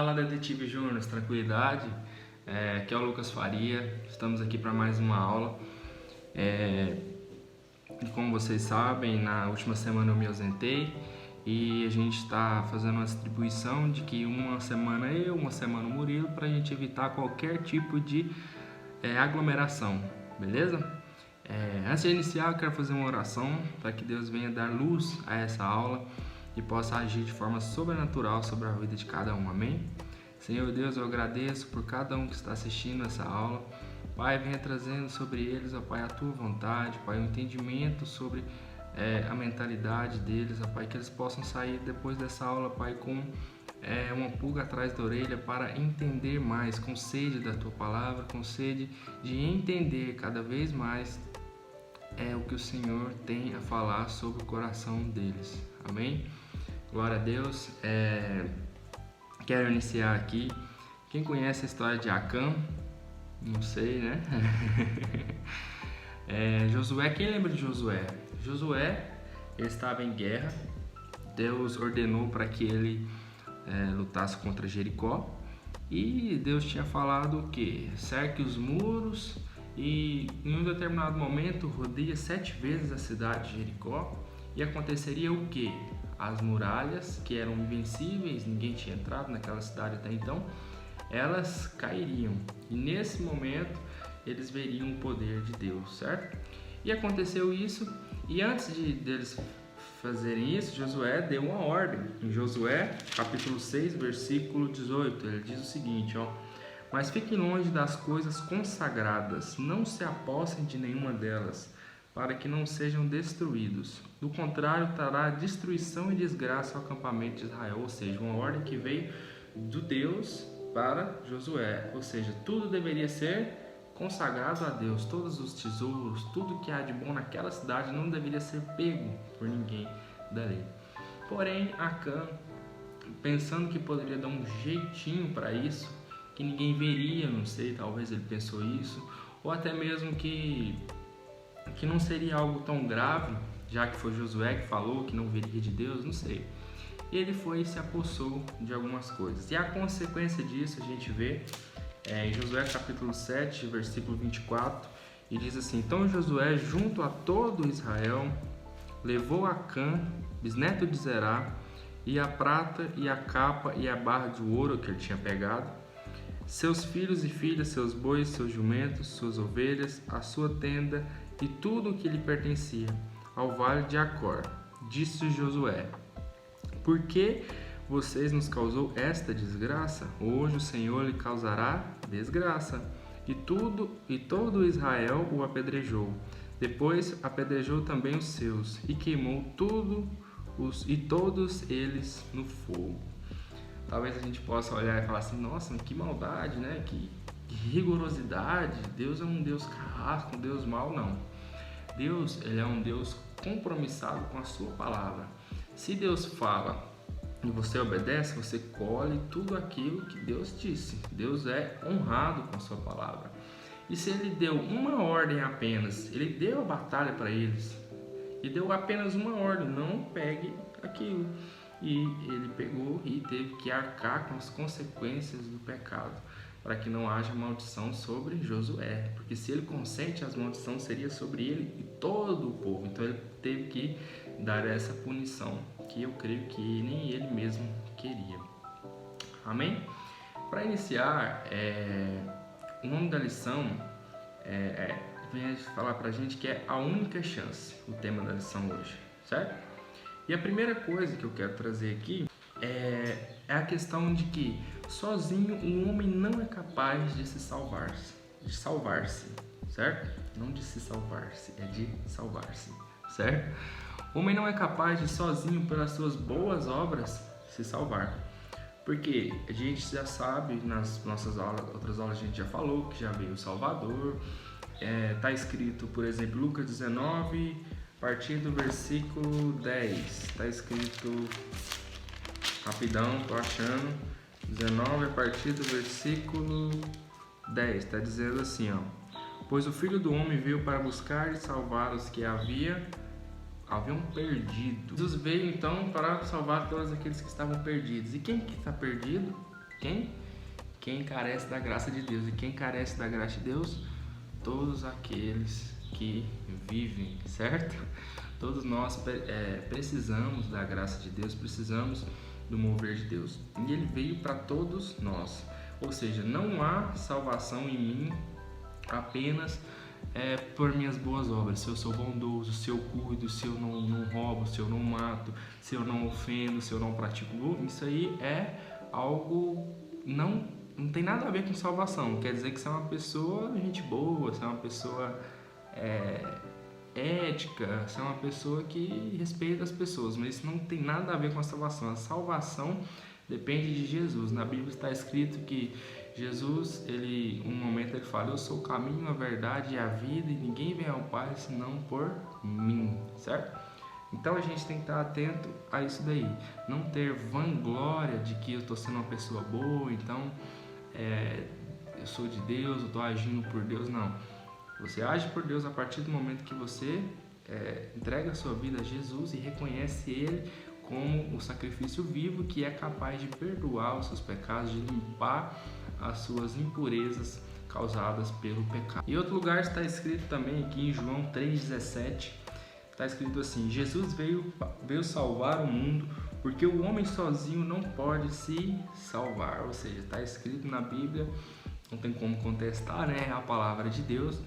Fala, Detetive Júnior, tranquilidade? Aqui é o Lucas Faria, estamos aqui para mais uma aula. E como vocês sabem, na última semana eu me ausentei e a gente está fazendo uma distribuição de que uma semana eu, uma semana o Murilo, para a gente evitar qualquer tipo de aglomeração, beleza? Antes de iniciar, eu quero fazer uma oração para que Deus venha dar luz a essa aula e possa agir de forma sobrenatural sobre a vida de cada um, amém? Senhor Deus, eu agradeço por cada um que está assistindo essa aula. Pai, venha trazendo sobre eles, ó Pai, a Tua vontade, Pai, o entendimento sobre a mentalidade deles, ó Pai, que eles possam sair depois dessa aula, Pai, com uma pulga atrás da orelha para entender mais, com sede da Tua palavra, com sede de entender cada vez mais o que o Senhor tem a falar sobre o coração deles, amém? Glória a Deus. Quero iniciar aqui. Quem conhece a história de Acã? Não sei, né? Josué, quem lembra de Josué? Josué, ele estava em guerra. Deus ordenou para que ele lutasse contra Jericó. E Deus tinha falado o quê? Cerque os muros e em um determinado momento rodeia 7 vezes a cidade de Jericó. E aconteceria o quê? As muralhas, que eram invencíveis, ninguém tinha entrado naquela cidade até então, elas cairiam. E nesse momento, eles veriam o poder de Deus, certo? E aconteceu isso, e antes deles fazerem isso, Josué deu uma ordem. Em Josué, capítulo 6, versículo 18, ele diz o seguinte, ó: mas fiquem longe das coisas consagradas, não se apossem de nenhuma delas, para que não sejam destruídos. Do contrário, trará destruição e desgraça ao acampamento de Israel. Ou seja, uma ordem que veio do Deus para Josué. Ou seja, tudo deveria ser consagrado a Deus. Todos os tesouros, tudo que há de bom naquela cidade não deveria ser pego por ninguém dali. Porém, Acã, pensando que poderia dar um jeitinho para isso, que ninguém veria, não sei, talvez ele pensou isso, ou até mesmo que não seria algo tão grave, já que foi Josué que falou que não viria de Deus, não sei. Ele foi e se apossou de algumas coisas. E a consequência disso a gente vê em Josué capítulo 7, versículo 24, e diz assim: então Josué, junto a todo Israel, levou Acã, bisneto de Zerá, e a prata, e a capa, e a barra de ouro que ele tinha pegado, seus filhos e filhas, seus bois, seus jumentos, suas ovelhas, a sua tenda e tudo o que lhe pertencia, ao vale de Acor. Disse Josué: por que vocês nos causou esta desgraça? Hoje o Senhor lhe causará desgraça. E todo Israel o apedrejou. Depois apedrejou também os seus, e queimou todos eles no fogo. Talvez a gente possa olhar e falar assim: nossa, que maldade, né? Que rigorosidade. Deus é um Deus carrasco, um Deus mau. Não. Deus, ele é um Deus compromissado com a sua palavra. Se Deus fala e você obedece, você colhe tudo aquilo que Deus disse. Deus é honrado com a sua palavra. E se ele deu uma ordem apenas, ele deu a batalha para eles, e deu apenas uma ordem: não pegue aquilo. E ele pegou e teve que arcar com as consequências do pecado, para que não haja maldição sobre Josué, porque se ele consente, as maldições seria sobre ele e todo o povo. Então ele teve que dar essa punição, que eu creio que nem ele mesmo queria. Amém? Para iniciar, o nome da lição vem falar para a gente que é a única chance, o tema da lição hoje, certo? E a primeira coisa que eu quero trazer aqui é a questão de que sozinho um homem não é capaz de se salvar-se, certo? Não de se salvar-se, é de salvar-se, certo? O homem não é capaz de sozinho, pelas suas boas obras, se salvar. Porque a gente já sabe, nas nossas aulas, outras aulas a gente já falou que já veio o Salvador. Está escrito, por exemplo, Lucas 19, a partir do versículo 10. Está escrito, rapidão, tô achando, 19 a partir do versículo 10. Está dizendo assim, ó: pois o Filho do Homem veio para buscar e salvar os que haviam perdido. Jesus veio então para salvar todos aqueles que estavam perdidos. E quem que está perdido? Quem? Quem carece da graça de Deus. E quem carece da graça de Deus? Todos aqueles que vivem, certo? Todos nós precisamos da graça de Deus, precisamos do mover de Deus. E Ele veio para todos nós. Ou seja, não há salvação em mim apenas por minhas boas obras. Se eu sou bondoso, se eu cuido, se eu não roubo, se eu não mato, se eu não ofendo, se eu não pratico bullying, isso aí é algo não tem nada a ver com salvação. Não quer dizer que você é uma pessoa gente boa, você é uma pessoa ética, você é uma pessoa que respeita as pessoas, mas isso não tem nada a ver com a salvação. A salvação depende de Jesus. Na Bíblia está escrito que Jesus, um momento ele fala: eu sou o caminho, a verdade e a vida, e ninguém vem ao Pai senão por mim, certo? Então a gente tem que estar atento a isso daí, não ter vanglória de que eu estou sendo uma pessoa boa, então eu sou de Deus, eu estou agindo por Deus. Não, você age por Deus a partir do momento que você entrega a sua vida a Jesus e reconhece Ele como o sacrifício vivo que é capaz de perdoar os seus pecados, de limpar as suas impurezas causadas pelo pecado. Em outro lugar está escrito também aqui em João 3,17, está escrito assim: Jesus veio salvar o mundo, porque o homem sozinho não pode se salvar. Ou seja, está escrito na Bíblia, não tem como contestar, né? É a palavra de Deus.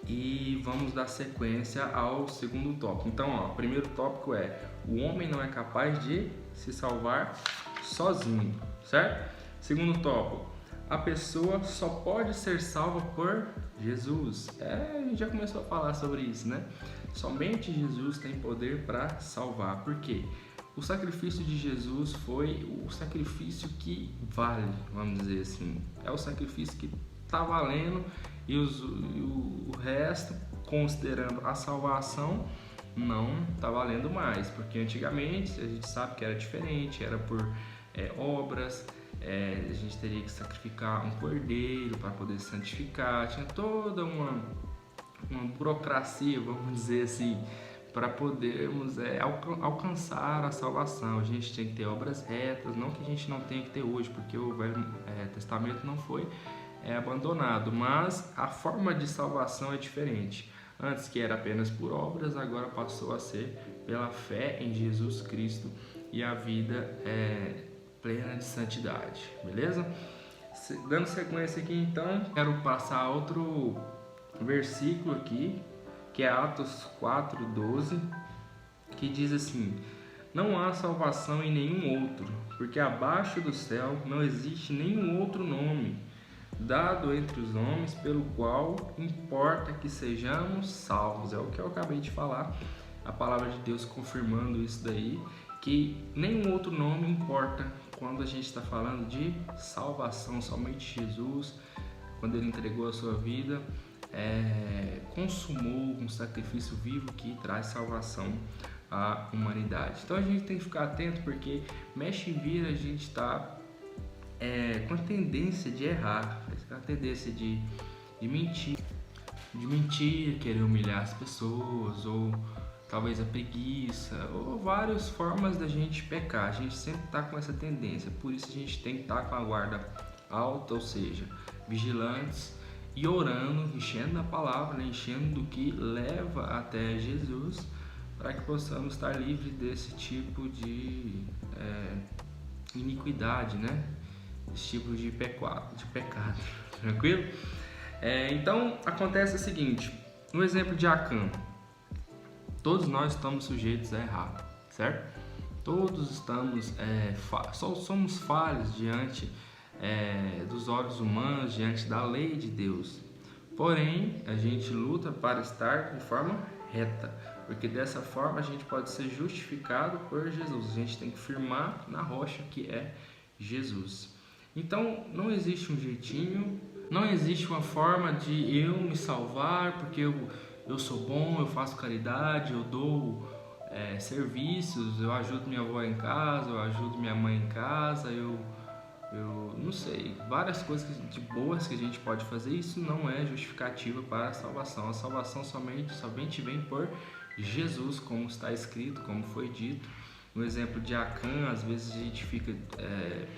E vamos dar sequência ao segundo tópico. Então, o primeiro tópico é: o homem não é capaz de se salvar sozinho, certo? Segundo tópico: a pessoa só pode ser salva por Jesus. A gente já começou a falar sobre isso, né? Somente Jesus tem poder para salvar. Por quê? O sacrifício de Jesus foi o sacrifício que vale, vamos dizer assim. É o sacrifício que está valendo, e o resto, considerando a salvação, não está valendo mais. Porque antigamente a gente sabe que era diferente, era por obras. A gente teria que sacrificar um cordeiro para poder santificar, tinha toda uma burocracia, vamos dizer assim, para podermos alcançar a salvação. A gente tem que ter obras retas, não que a gente não tenha que ter hoje, porque o Velho Testamento não foi abandonado, mas a forma de salvação é diferente. Antes, que era apenas por obras, agora passou a ser pela fé em Jesus Cristo e a vida plena de santidade, beleza? Dando sequência aqui, então, quero passar outro versículo aqui, que é Atos 4:12, que diz assim: não há salvação em nenhum outro, porque abaixo do céu não existe nenhum outro nome dado entre os homens pelo qual importa que sejamos salvos. É o que eu acabei de falar, a palavra de Deus confirmando isso daí, que nenhum outro nome importa quando a gente está falando de salvação. Somente Jesus, quando Ele entregou a sua vida, consumou um sacrifício vivo que traz salvação à humanidade. Então a gente tem que ficar atento, porque mexe e vira a gente está com a tendência de errar, com a tendência de mentir, querer humilhar as pessoas, ou talvez a preguiça, ou várias formas da gente pecar. A gente sempre está com essa tendência, por isso a gente tem que estar com a guarda alta, ou seja, vigilantes e orando, enchendo da palavra, né? Enchendo do que leva até Jesus, para que possamos estar livres desse tipo de iniquidade, né? Esse tipo de pecado, tranquilo? Então acontece o seguinte: no exemplo de Acã, todos nós estamos sujeitos a errar, certo? Todos estamos, só somos falhos diante dos olhos humanos, diante da lei de Deus. Porém, a gente luta para estar de forma reta, porque dessa forma a gente pode ser justificado por Jesus. A gente tem que firmar na rocha que é Jesus. Então, não existe um jeitinho, não existe uma forma de eu me salvar, porque eu sou bom, eu faço caridade, eu dou serviços, eu ajudo minha avó em casa, eu ajudo minha mãe em casa, eu não sei, várias coisas de boas que a gente pode fazer. Isso não é justificativa para a salvação. A salvação somente vem por Jesus, como está escrito, como foi dito, No exemplo de Acã, às vezes a gente fica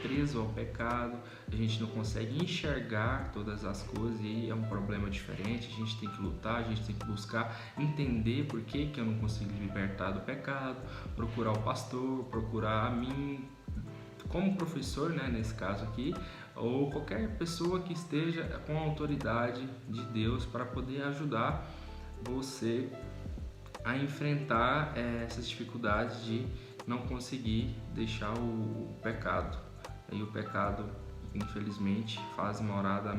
preso ao pecado, a gente não consegue enxergar todas as coisas e é um problema diferente. A gente tem que lutar, a gente tem que buscar entender por que eu não consigo libertar do pecado, procurar o pastor, procurar a mim como professor, né, nesse caso aqui, ou qualquer pessoa que esteja com a autoridade de Deus para poder ajudar você a enfrentar essas dificuldades de não conseguir deixar o pecado. E o pecado, infelizmente, faz morada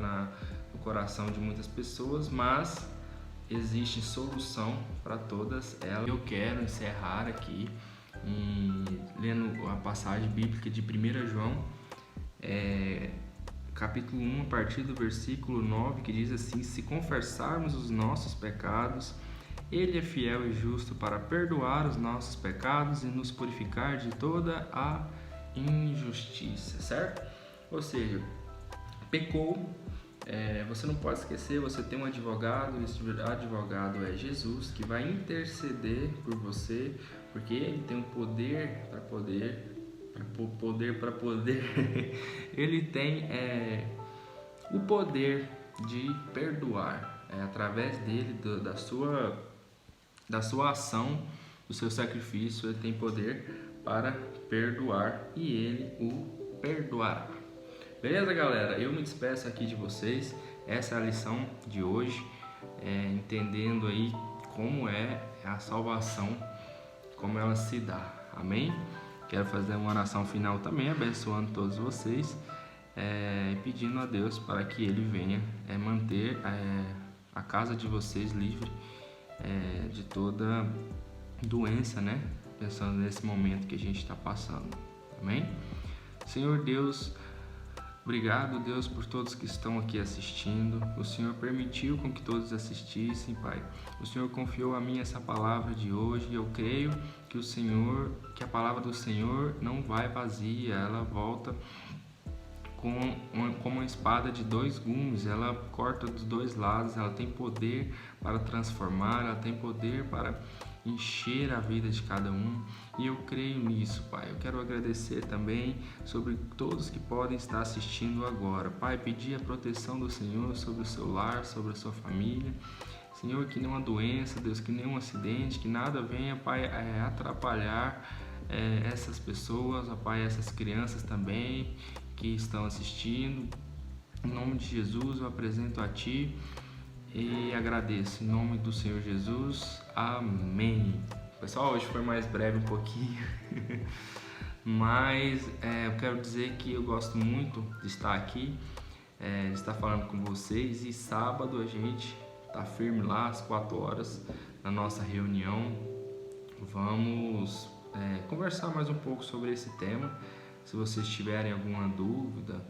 no coração de muitas pessoas, mas existe solução para todas elas. Eu quero encerrar aqui lendo a passagem bíblica de 1 João, capítulo 1, a partir do versículo 9, que diz assim: se confessarmos os nossos pecados, Ele é fiel e justo para perdoar os nossos pecados e nos purificar de toda a injustiça, certo? Ou seja, pecou, você não pode esquecer, você tem um advogado, esse advogado é Jesus, que vai interceder por você, porque Ele tem o poder para poder Ele tem o poder de perdoar, através dele, da sua ação, do seu sacrifício. Ele tem poder para perdoar e Ele o perdoará. Beleza, galera? Eu me despeço aqui de vocês. Essa é a lição de hoje, entendendo aí como é a salvação, como ela se dá. Amém? Quero fazer uma oração final também, abençoando todos vocês, pedindo a Deus para que Ele venha manter a casa de vocês livre de toda doença, né? Pensando nesse momento que a gente está passando. Amém? Senhor Deus, obrigado, Deus, por todos que estão aqui assistindo. O Senhor permitiu com que todos assistissem, Pai. O Senhor confiou a mim essa palavra de hoje e eu creio que a palavra do Senhor não vai vazia, ela volta como uma espada de dois gumes, ela corta dos dois lados, ela tem poder para transformar, ela tem poder para encher a vida de cada um, e eu creio nisso, Pai. Eu quero agradecer também sobre todos que podem estar assistindo agora, Pai, pedir a proteção do Senhor sobre o seu lar, sobre a sua família, Senhor, que nenhuma doença, Deus, que nenhum acidente, que nada venha, Pai, atrapalhar essas pessoas, Pai, essas crianças também que estão assistindo. Em nome de Jesus eu apresento a Ti e agradeço, em nome do Senhor Jesus, amém. Pessoal, hoje foi mais breve um pouquinho, mas eu quero dizer que eu gosto muito de estar aqui, de estar falando com vocês, e sábado a gente está firme lá às 4 horas na nossa reunião. Vamos conversar mais um pouco sobre esse tema. Se vocês tiverem alguma dúvida,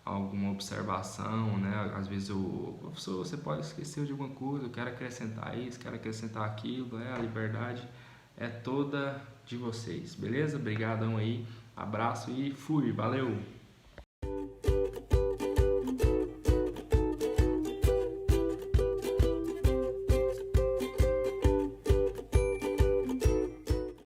alguma observação, né? Às vezes você pode esquecer de alguma coisa, eu quero acrescentar isso, quero acrescentar aquilo, a liberdade é toda de vocês, beleza? Obrigadão aí, abraço e fui, valeu!